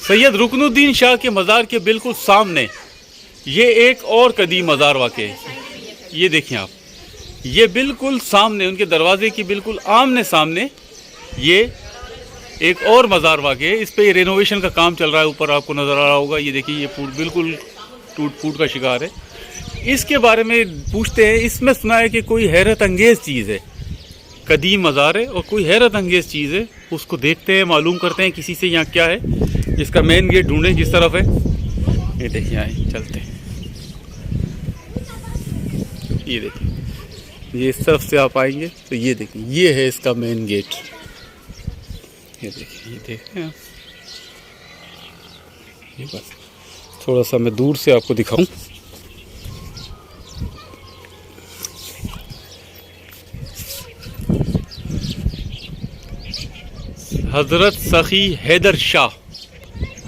सैयद रुकनुद्दीन शाह के मज़ार के बिल्कुल सामने ये एक और कदीम मज़ार वाक़ई है। ये देखें आप, ये बिल्कुल सामने उनके दरवाजे की बिल्कुल आमने सामने ये एक और मज़ार वाक़ई है। इस पे रेनोवेशन का काम चल रहा है, ऊपर आपको नज़र आ रहा होगा। ये देखिए, ये बिल्कुल टूट फूट का शिकार है। इसके बारे में पूछते हैं। इसमें सुना है कि कोई हैरत अंगेज़ चीज़ है, कदीम मज़ार है और कोई हैरत अंगेज़ चीज़ है। उसको देखते हैं, मालूम करते हैं किसी से यहाँ क्या है। इसका मेन गेट ढूंढें जिस तरफ है। ये देखिए, आए चलते हैं। ये देखिए, ये इस तरफ से आप आएंगे तो ये देखिए, ये है इसका मेन गेट। ये देखिए, ये देखें आप। ये बस थोड़ा सा मैं दूर से आपको दिखाऊं। हज़रत सखी हैदर शाह,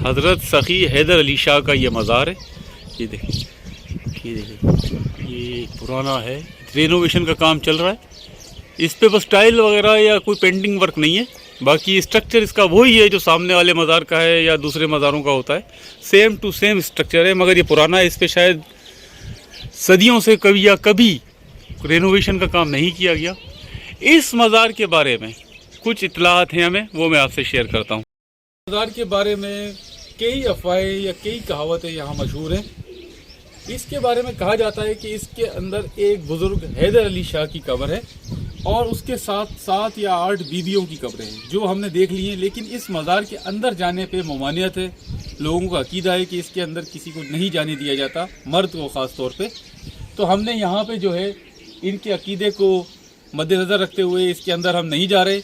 हज़रत सखी हैदर अली शाह का ये मज़ार है। ये देखिए, ये देखिए, ये पुराना है, रेनोवेशन का काम चल रहा है। इस पे बस टाइल वगैरह या कोई पेंटिंग वर्क नहीं है, बाकी स्ट्रक्चर इसका वही है जो सामने वाले मज़ार का है या दूसरे मज़ारों का होता है। सेम टू सेम स्ट्रक्चर है, मगर ये पुराना है। इस पे शायद सदियों से कभी रेनोवेशन का काम नहीं किया गया। इस मज़ार के बारे में कुछ इत्तलात हैं हमें, वो मैं आपसे शेयर करता हूँ। मज़ार के बारे में कई अफवाहें या कई कहावतें यहाँ मशहूर हैं। इसके बारे में कहा जाता है कि इसके अंदर एक बुज़ुर्ग हैदर अली शाह की कब्र है और उसके साथ 7 या 8 बीबियों की कब्रें हैं जो हमने देख ली हैं। लेकिन इस मज़ार के अंदर जाने पे ममानियत है। लोगों का अकीदा है कि इसके अंदर किसी को नहीं जाने दिया जाता, मर्द को ख़ास तौर पे। तो हमने यहाँ पे जो है इनके अकीदे को मद्देनज़र रखते हुए इसके अंदर हम नहीं जा रहे।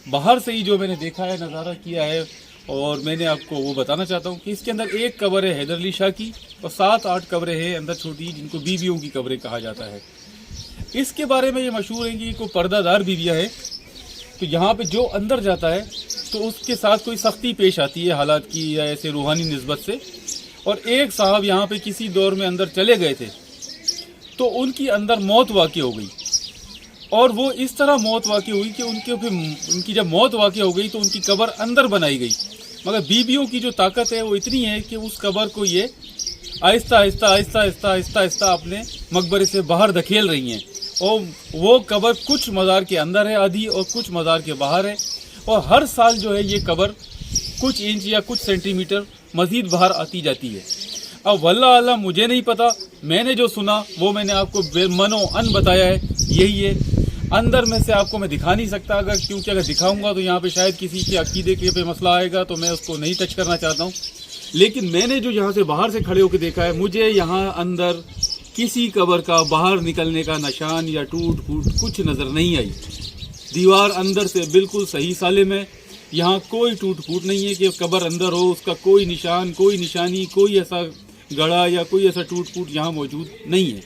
बाहर से ही जो मैंने देखा है, नज़ारा किया है, और मैंने आपको वो बताना चाहता हूँ कि इसके अंदर एक कब्र है हैदर अली शाह की और 7-8 कब्रें हैं अंदर छोटी, जिनको बीबियों की कब्रें कहा जाता है। इसके बारे में ये मशहूर है कि कोई पर्दादार बीबियाँ हैं, तो यहाँ पे जो अंदर जाता है तो उसके साथ कोई सख्ती पेश आती है हालात की या ऐसे रूहानी निस्बत से। और एक साहब यहाँ पे किसी दौर में अंदर चले गए थे तो उनकी अंदर मौत वाक़ई हो गई, और वो इस तरह मौत वाक़ई हुई कि उनकी जब मौत वाक़ई हो गई तो उनकी कब्र अंदर बनाई गई। मगर बीबियों की जो ताकत है वो इतनी है कि उस कब्र को ये आहिस्ता आहिस्ता आहिस्ता आहिस्ता आहिस्ता आहिस्ता अपने मकबरे से बाहर धकेल रही हैं। और वो कब्र कुछ मज़ार के अंदर है आधी और कुछ मज़ार के बाहर है। और हर साल जो है ये कब्र कुछ इंच या कुछ सेंटीमीटर मज़ीद बाहर आती जाती है। अब वल्लाह अल्लाह मुझे नहीं पता, मैंने जो सुना वो मैंने आपको मनो अन बताया है, यही है। अंदर में से आपको मैं दिखा नहीं सकता, क्योंकि अगर दिखाऊंगा तो यहाँ पे शायद किसी के अकीदे के पे मसला आएगा, तो मैं उसको नहीं टच करना चाहता हूँ। लेकिन मैंने जो यहाँ से बाहर से खड़े होकर देखा है, मुझे यहाँ अंदर किसी कब्र का बाहर निकलने का निशान या टूट फूट कुछ नज़र नहीं आई। दीवार अंदर से बिल्कुल सही सालिम है। यहाँ कोई टूट फूट नहीं है कि कब्र अंदर हो, उसका कोई निशान, कोई निशानी, कोई ऐसा गड़ा या कोई ऐसा टूट फूट यहाँ मौजूद नहीं है।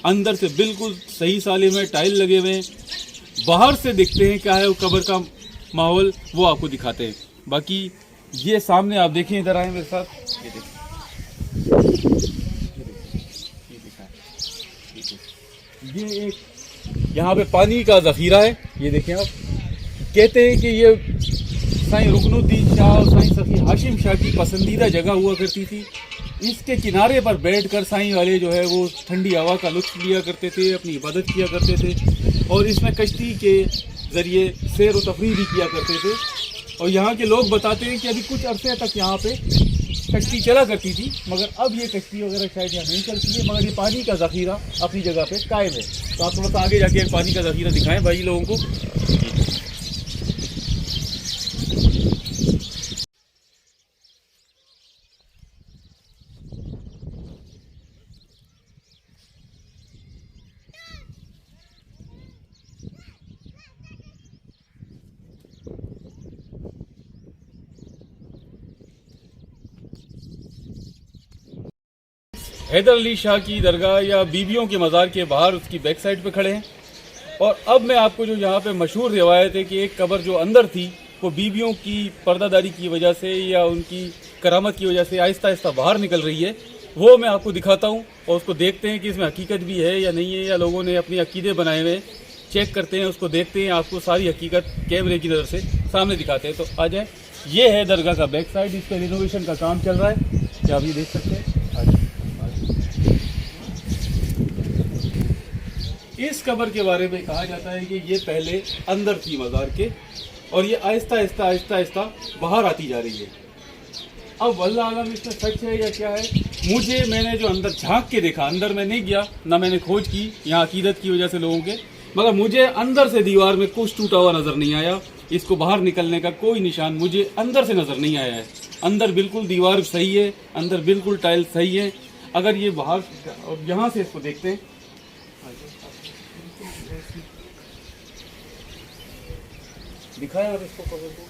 अंदर से बिल्कुल सही सालिम है, टाइल लगे हुए हैं। बाहर से देखते हैं क्या है वो कब्र का माहौल, वो आपको दिखाते हैं। बाकी ये सामने आप देखें, इधर आए मेरे साथ, ये देखें, ये एक यहाँ पे पानी का ज़ख़ीरा है। ये देखें आप, कहते हैं कि ये साईं रुकनुद्दीन शाह और साईं सखी हाशिम शाह की पसंदीदा जगह हुआ करती थी। इसके किनारे पर बैठकर साईं वाले जो है वो ठंडी हवा का लुत्फ़ लिया करते थे, अपनी इबादत किया करते थे, और इसमें कश्ती के ज़रिए सैर व तफरीह भी किया करते थे। और यहाँ के लोग बताते हैं कि अभी कुछ अरसे तक यहाँ पे कश्ती चला करती थी, मगर अब ये कश्ती वगैरह शायद यहाँ नहीं चलती है, मगर ये पानी का ज़ख़ीरा अपनी जगह पे कायम है। तो आप थोड़ा सा आगे जाके पानी का ज़ख़ीरा दिखाएं भाई लोगों को। हैदर अली शाह की दरगाह या बीबियों के मज़ार के बाहर उसकी बैक साइड पे खड़े हैं। और अब मैं आपको जो यहाँ पे मशहूर रिवायत है कि एक कब्र जो अंदर थी वो बीबियों की पर्दादारी की वजह से या उनकी करामत की वजह से आहिस्ता आहिस्ता बाहर निकल रही है, वो मैं आपको दिखाता हूँ। और उसको देखते हैं कि इसमें हकीकत भी है या नहीं है, या लोगों ने अपने अकीदे बनाए हुए चेक करते हैं, उसको देखते हैं, आपको सारी हकीकत कैमरे की नज़र से सामने दिखाते हैं। तो आ जाए, ये है दरगाह का बैक साइड, इस पर रिनोवेशन का काम चल रहा है, क्या आप ये देख सकते हैं। इस कब्र के बारे में कहा जाता है कि ये पहले अंदर थी मज़ार के, और ये आहिस्ता आहिस्ता आहिस्ता आहिस्ता बाहर आती जा रही है। अब वल्लाह आलम इसमें सच है या क्या है, मैंने जो अंदर झांक के देखा, अंदर मैं नहीं गया, ना मैंने खोज की यहाँ अकीदत की वजह से लोगों के, मगर मुझे अंदर से दीवार में कुछ टूटा हुआ नज़र नहीं आया। इसको बाहर निकलने का कोई निशान मुझे अंदर से नज़र नहीं आया है। अंदर बिल्कुल दीवार सही है, अंदर बिल्कुल टाइल सही है। अगर ये बाहर यहाँ से इसको देखते हैं, दिखाया आप इसको कवर को,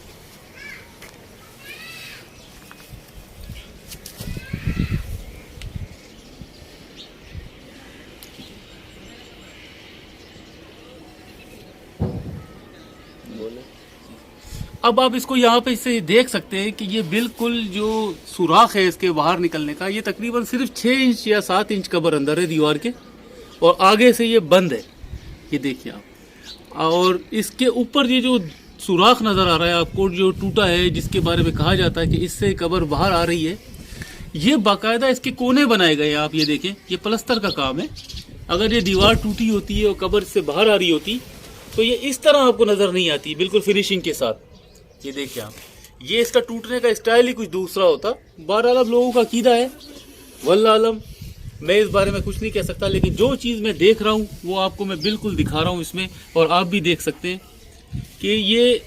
अब आप इसको यहाँ पे इससे देख सकते हैं कि ये बिल्कुल जो सुराख है इसके बाहर निकलने का, ये तकरीबन सिर्फ 6 इंच या 7 इंच कब्र अंदर है दीवार के, और आगे से ये बंद है, ये देखिए आप। और इसके ऊपर ये जो सुराख नज़र आ रहा है आपको, जो टूटा है, जिसके बारे में कहा जाता है कि इससे कब्र बाहर आ रही है, ये बाकायदा इसके कोने बनाए गए हैं। आप ये देखें, ये प्लस्तर का काम है। अगर ये दीवार टूटी होती है और कब्र से बाहर आ रही होती तो ये इस तरह आपको नज़र नहीं आती, बिल्कुल फिनिशिंग के साथ। ये देखिए आप, ये इसका टूटने का स्टाइल ही कुछ दूसरा होता। बहरहाल अब लोगों का अकीदा है, वल्लाह आलम, मैं इस बारे में कुछ नहीं कह सकता, लेकिन जो चीज़ मैं देख रहा हूँ वो आपको मैं बिल्कुल दिखा रहा हूँ इसमें, और आप भी देख सकते हैं कि ये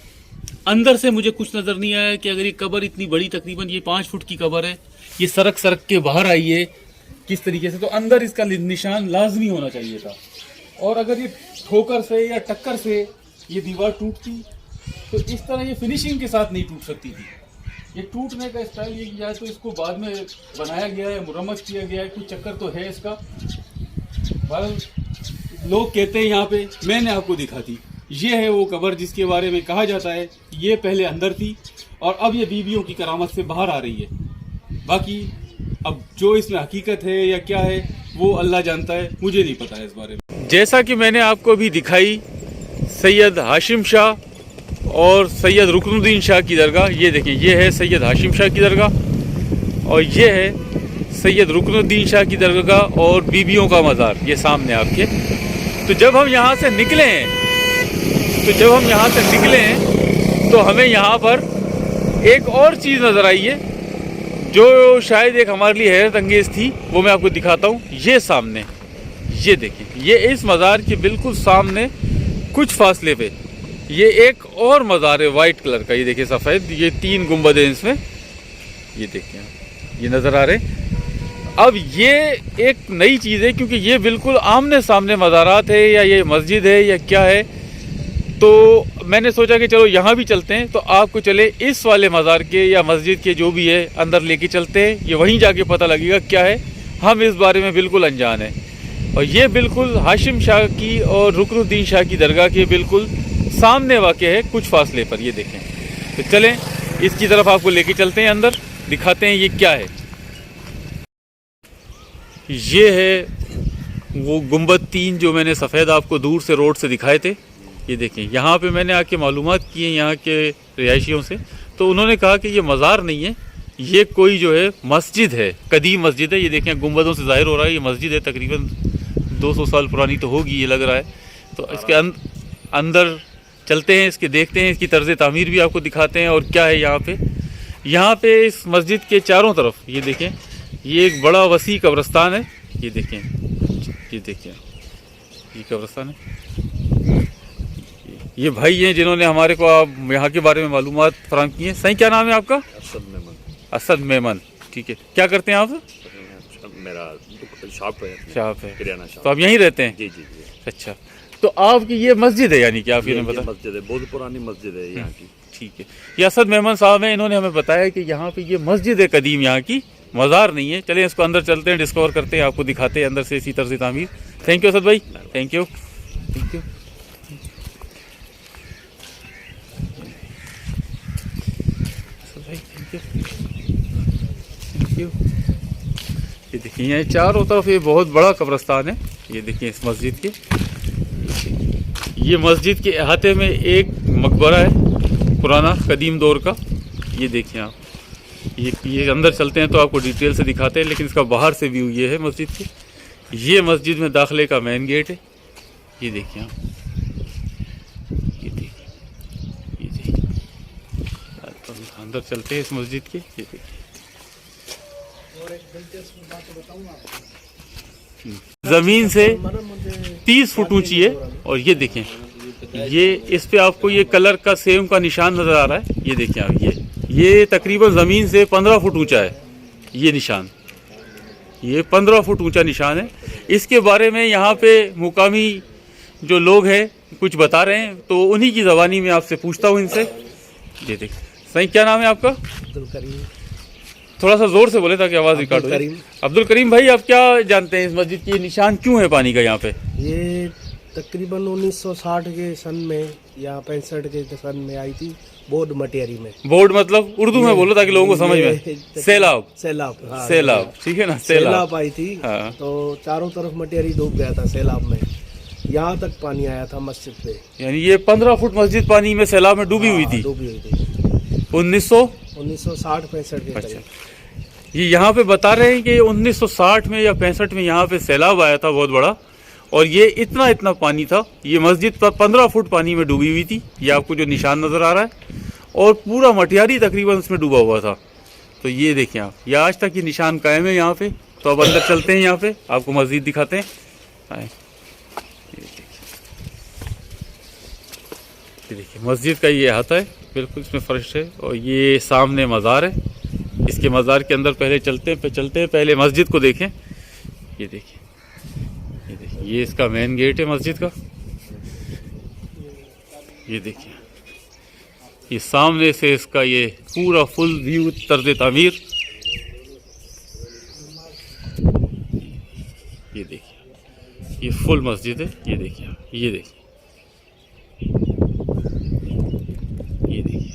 अंदर से मुझे कुछ नज़र नहीं आया कि अगर ये कब्र इतनी बड़ी, तकरीबन ये 5 फुट की कब्र है, ये सरक के बाहर आई है किस तरीके से, तो अंदर इसका निशान लाजमी होना चाहिए था। और अगर ये ठोकर से या टक्कर से ये दीवार टूटती तो इस तरह ये फिनिशिंग के साथ नहीं टूट सकती थी। ये टूटने का स्टाइल ये किया है, तो इसको बाद में बनाया गया है, मुरम्मत किया गया है, कुछ चक्कर तो है इसका। लोग कहते हैं यहाँ पे, मैंने आपको दिखा दी, ये है वो कब्र जिसके बारे में कहा जाता है ये पहले अंदर थी और अब ये बीबियों की करामत से बाहर आ रही है। बाकी अब जो इसमें हकीकत है या क्या है वो अल्लाह जानता है, मुझे नहीं पता है इस बारे में। जैसा कि मैंने आपको भी दिखाई सैयद हाशिम शाह और सैयद रुकनुद्दीन शाह की दरगाह, ये देखें, ये है सैयद हाशिम शाह की दरगाह और ये है सैयद रुकनुद्दीन शाह की दरगाह और बीबियों का मज़ार, ये सामने आपके। तो जब हम यहाँ से निकले हैं तो हमें यहाँ पर एक और चीज़ नज़र आई है जो शायद एक हमारे लिए हैरत अंगेज़ थी, वो मैं आपको दिखाता हूँ। ये सामने, ये देखें, ये इस मज़ार के बिल्कुल सामने कुछ फासले पे ये एक और मज़ार है वाइट कलर का, ये देखिए सफ़ेद, ये 3 गुंबद हैं इसमें, ये देखिए ये नज़र आ रहे हैं। अब ये एक नई चीज़ है क्योंकि ये बिल्कुल आमने सामने मज़ारात है या ये मस्जिद है या क्या है, तो मैंने सोचा कि चलो यहाँ भी चलते हैं, तो आपको चले इस वाले मज़ार के या मस्जिद के जो भी है अंदर लेके चलते हैं, ये वहीं जाके पता लगेगा क्या है। हम इस बारे में बिल्कुल अनजान हैं और ये बिल्कुल हाशिम शाह की और रुकनुद्दीन शाह की दरगाह के बिल्कुल सामने वाक़े है, कुछ फासले पर, ये देखें। तो चलें इसकी तरफ आपको लेके चलते हैं, अंदर दिखाते हैं ये क्या है। ये है वो गुंबद 3 जो मैंने सफ़ेद आपको दूर से रोड से दिखाए थे, ये देखें। यहाँ पे मैंने आके मालूमात की है यहाँ के रिहायशियों से, तो उन्होंने कहा कि ये मज़ार नहीं है, ये कोई जो है मस्जिद है, कदीम मस्जिद है। ये देखें गुंबदों से ज़ाहिर हो रहा है ये मस्जिद है, तकरीबन 200 साल पुरानी तो होगी ये लग रहा है। तो इसके अंदर चलते हैं, इसके देखते हैं, इसकी तर्ज़ तामीर भी आपको दिखाते हैं और क्या है यहाँ पे इस मस्जिद के चारों तरफ ये देखें, ये एक बड़ा वसी कब्रिस्तान है, ये देखें, ये कब्रिस्तान है। ये भाई हैं जिन्होंने हमारे को आप यहाँ के बारे में मालूमात फराहम की है। सही क्या नाम है आपका? असद मेमन, ठीक है। क्या करते हैं आप? मेरा शॉप है, किराना शॉप। तो आप यहीं रहते हैं? जी। अच्छा, तो आपकी ये मस्जिद है यानी कि आप ये बता? मस्जिद है, बहुत पुरानी मस्जिद है यहाँ की। ठीक है, ये असद मेमन साहब हैं, इन्होंने हमें बताया कि यहाँ पे ये मस्जिद है कदीम, यहाँ की मज़ार नहीं है। चलें इसको अंदर चलते हैं, डिस्कवर करते हैं, आपको दिखाते हैं अंदर से इसी तरह से तामीर। थैंक यू असद भाई, थैंक यू। ये देखिए यहाँ चारों तरफ ये बहुत बड़ा कब्रिस्तान है, ये देखिए इस मस्जिद के, ये मस्जिद के अहाते में एक मकबरा है पुराना कदीम दौर का। ये देखिए आप, ये अंदर चलते हैं तो आपको डिटेल से दिखाते हैं, लेकिन इसका बाहर से व्यू ये है मस्जिद के। ये मस्जिद में दाखिले का मेन गेट है। ये देखिए आप, ये देखिए तो अंदर चलते हैं इस मस्जिद के। ये देखिए ज़मीन से 30 फुट ऊंची है। और ये देखें, ये इस पे आपको ये कलर का सेम का निशान नज़र आ रहा है। ये देखें आप, ये तकरीबन ज़मीन से 15 फुट ऊंचा है। ये निशान, ये 15 फुट ऊंचा निशान है। इसके बारे में यहाँ पे मुकामी जो लोग हैं कुछ बता रहे हैं, तो उन्हीं की ज़बानी में आपसे पूछता हूँ इनसे। ये देख सही, क्या नाम है आपका? अब्दुल करीम। थोड़ा सा जोर से बोले ताकि आवाज़ रिकॉर्ड हो जाए। अब्दुल करीम भाई, आप क्या जानते हैं इस मस्जिद की निशान क्यों है पानी का यहाँ पे? ये तकरीबन 1960 के सन में या 65 के सन में आई थी, बोर्ड मटेरी में। बोर्ड मतलब उर्दू में बोलो ताकि लोगों को समझ में। सैलाब, सैलाब, हाँ, सैलाब, ठीक है ना, सैलाब आई थी। हाँ। तो चारों तरफ मटेरी डूब गया था सैलाब में, यहाँ तक पानी आया था मस्जिद पे। यानी ये 15 फुट मस्जिद पानी में सैलाब में डूबी हुई थी। 1960-65 के अच्छा, ये यहाँ पे बता रहे हैं कि 1960 में या 65 में यहाँ पे सैलाब आया था बहुत बड़ा, और ये इतना पानी था। ये मस्जिद पर 15 फुट पानी में डूबी हुई थी। ये आपको जो निशान नज़र आ रहा है, और पूरा मटियारी तकरीबन उसमें डूबा हुआ था। तो ये देखें आप, ये आज तक ये निशान कायम है यहाँ पे। तो अब अंदर चलते हैं, यहाँ पे आपको मस्जिद दिखाते हैं। आए, ये देखिए मस्जिद का ये अहाता है, बिल्कुल इसमें फर्श है। और ये सामने मज़ार है। इसके मज़ार के अंदर पहले चलते हैं, पहले मस्जिद को देखें। ये देखिए, ये इसका मेन गेट है मस्जिद का। ये देखिए, ये सामने से इसका ये पूरा फुल व्यू तर्ज तामीर। ये देखिए, ये फुल मस्जिद है। ये देखिए, ये देखिए, ये देखिए,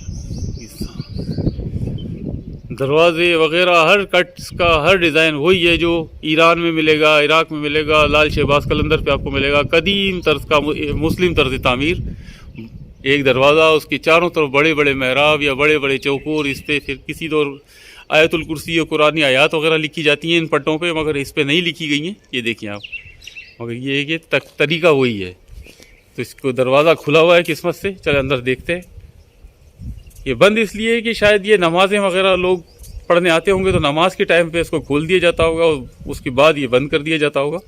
दरवाजे वगैरह हर कट का हर डिज़ाइन वही है जो ईरान में मिलेगा, इराक में मिलेगा, लाल शहबाज कलंदर पे आपको मिलेगा। कदीम तर्ज का मुस्लिम तर्ज तामीर। एक दरवाज़ा, उसके चारों तरफ बड़े बड़े महराब या बड़े बड़े चौकोर। इस पर फिर किसी दौर आयतुल कुर्सी और कुरानी आयात वगैरह लिखी जाती हैं इन पट्टों पे, मगर इस पर नहीं लिखी गई हैं। ये देखिए आप, मगर ये तरीका वही है। तो इसको दरवाज़ा खुला हुआ है किस्मत से। चले अंदर देखते हैं। ये बंद इसलिए है कि शायद ये नमाज़ें वगैरह लोग पढ़ने आते होंगे, तो नमाज के टाइम पे इसको खोल दिया जाता होगा और उसके बाद ये बंद कर दिया जाता होगा।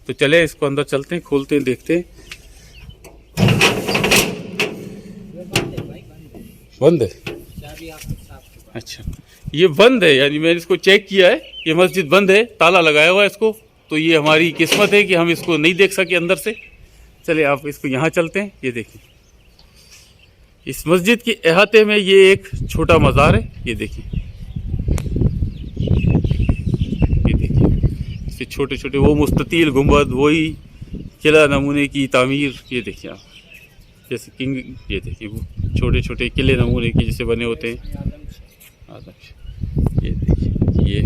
तो चले इसको अंदर चलते हैं, खोलते हैं, देखते हैं। बंद है? अच्छा, ये बंद है, यानी मैंने इसको चेक किया है, ये मस्जिद बंद है, ताला लगाया हुआ है इसको। तो ये हमारी किस्मत है कि हम इसको नहीं देख सके अंदर से। चले आप इसको यहाँ चलते हैं। ये देखिए, इस मस्जिद के अहाते में ये एक छोटा मज़ार है। ये देखिए, ये देखिए, इसके छोटे छोटे वो मुस्ततील गुंबद, वही किला नमूने की तामीर। ये देखिए आप, जैसे किंग, ये देखिए वो छोटे छोटे किले नमूने की जैसे बने होते हैं। ये देखिए, ये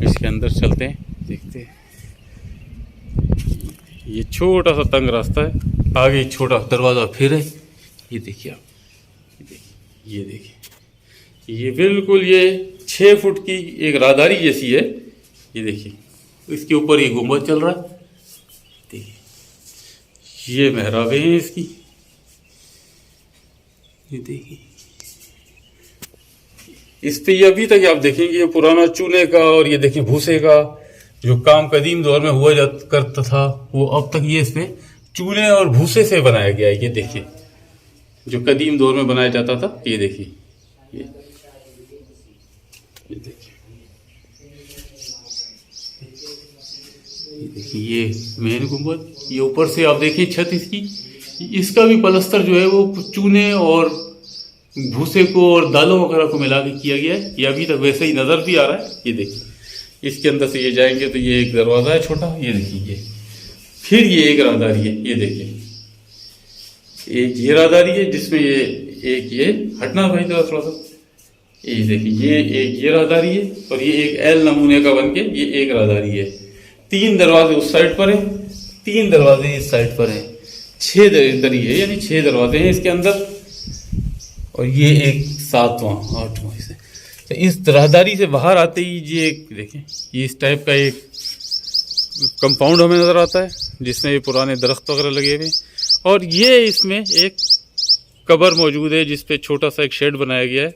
इसके अंदर चलते हैं, देखते हैं। ये छोटा सा तंग रास्ता है, आगे छोटा दरवाज़ा फिर है। ये देखिए आप, ये देखिए, ये बिल्कुल ये 6 फुट की एक राहदारी जैसी है। ये देखिए, इसके ऊपर ये गुंबद चल रहा है। देखिए, ये मेहराबें हैं इसकी। ये देखिए, इस पे ये अभी तक आप देखेंगे ये पुराना चूने का और ये देखिए भूसे का जो काम कदीम दौर में हुआ करता था, वो अब तक ये इस पे चूने और भूसे से बनाया गया है। ये देखिए, जो कदीम दौर में बनाया जाता था। ये देखिए, ये देखिए, ये देखिए, ये मेन गुंबद। ये ऊपर से आप देखिए छत इसकी, इसका भी पलस्तर जो है वो चूने और भूसे को और दालों वगैरह को मिला के किया गया है। ये अभी तक वैसे ही नज़र भी आ रहा है। ये देखिए, इसके अंदर से ये जाएंगे तो ये एक दरवाज़ा है छोटा। ये देखिए, ये फिर ये एक राहदारी है। ये देखिए, एक ये राहदारी है जिसमें ये एक ये हटना भाई थोड़ा सा। ये देखिए, ये एक ये राहदारी है और ये एक एल नमूने का बन के ये एक राहदारी है। 3 दरवाजे उस साइड पर है, 3 दरवाजे इस साइड पर हैं। 6 दरी है, यानी 6 दरवाजे हैं इसके अंदर, और ये एक 7वां 8वां इसे। तो इस राहदारी से बाहर आते ही ये देखें, ये इस टाइप का एक कंपाउंड हमें नज़र आता है जिसमें ये पुराने दरख्त वगैरह लगे हुए, और ये इसमें एक कब्र मौजूद है जिस पे छोटा सा एक शेड बनाया गया है।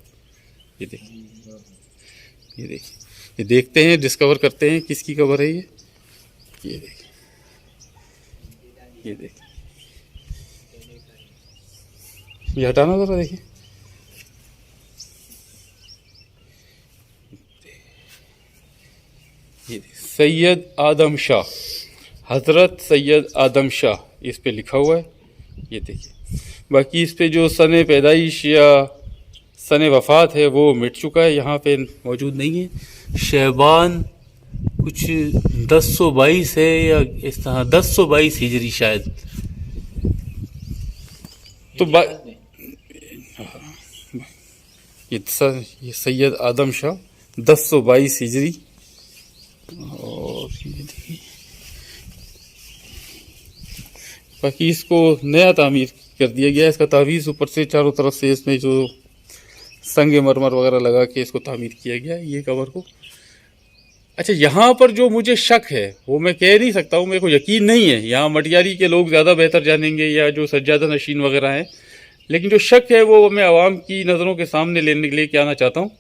ये देखिए, ये देखिए, ये देखते हैं, डिस्कवर करते हैं किसकी कब्र है ये। ये देखिए, ये देखिए, ये हटाना ज़रा, देखिए, ये सैयद आदम शाह, हज़रत सैयद आदम शाह इस पे लिखा हुआ है। ये देखिए, बाकी इस पे जो सन पैदाइश या सन वफ़ात है वो मिट चुका है, यहाँ पे मौजूद नहीं है। शैबान कुछ 1022 है या इस तरह 1022 हिजरी शायद। तो ये सैयद आदम शाह 1022 हिजरी। और ये देखिए, बाकी इसको नया तामीर कर दिया गया है। इसका तावीज़ ऊपर से चारों तरफ से इसमें जो संग मरमर वगैरह लगा के इसको तामीर किया गया है ये कवर को। अच्छा, यहाँ पर जो मुझे शक है वो मैं कह नहीं सकता हूँ, मेरे को यकीन नहीं है, यहाँ मटियारी के लोग ज़्यादा बेहतर जानेंगे या जो सज्जादा नशीन वगैरह हैं, लेकिन जो शक है वो मैं आवाम की नज़रों के सामने लेके आना चाहता हूँ।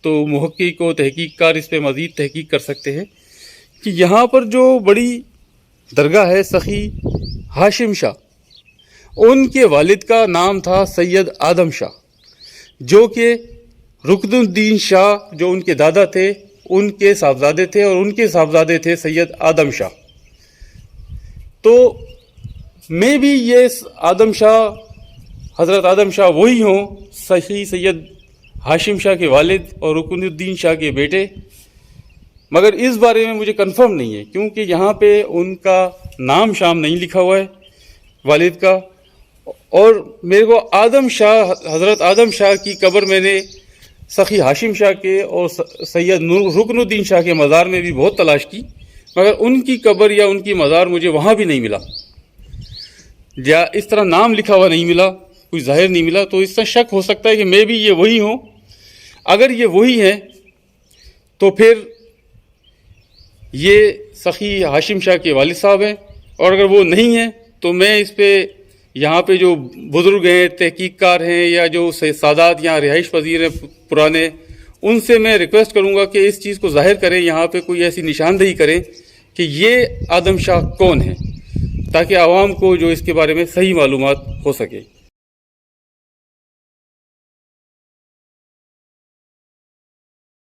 तो मुहक्किक व तहकीककार इस पर मज़ीद तहकीक कर सकते हैं कि यहाँ पर जो बड़ी दरगाह है सखी हाशिम शाह, उनके वालिद का नाम था सैयद आदम शाह, जो कि रुकनुद्दीन शाह जो उनके दादा थे उनके साहबजादे थे, और उनके साहबजादे थे सैयद आदम शाह। तो मे भी ये आदम शाह, हज़रत आदम शाह वही हों, सही सैयद हाशिम शाह के वालिद और रुकनुद्दीन शाह के बेटे, मगर इस बारे में मुझे कंफर्म नहीं है क्योंकि यहाँ पे उनका नाम शाम नहीं लिखा हुआ है वालिद का। और मेरे को आदम शाह, हज़रत आदम शाह की कब्र मैंने सखी हाशिम शाह के और सैयद रुकनुद्दीन शाह के मज़ार में भी बहुत तलाश की, मगर उनकी कब्र या उनकी मज़ार मुझे वहाँ भी नहीं मिला, या इस तरह नाम लिखा हुआ नहीं मिला, कुछ जाहिर नहीं मिला। तो इससे शक हो सकता है कि मैं भी ये वही हूँ। अगर ये वही हैं तो फिर ये सखी हाशिम शाह के वालिद साहब हैं, और अगर वो नहीं हैं तो मैं इस पे यहाँ पे जो बुज़ुर्ग हैं, तहकीककार हैं, या जो सादात यहाँ रिहाइश पजीर हैं पुराने, उनसे मैं रिक्वेस्ट करूँगा कि इस चीज़ को ज़ाहिर करें, यहाँ पे कोई ऐसी निशानदेही करें कि ये आदम शाह कौन है, ताकि आवाम को जो इसके बारे में सही मालूमात हो सके।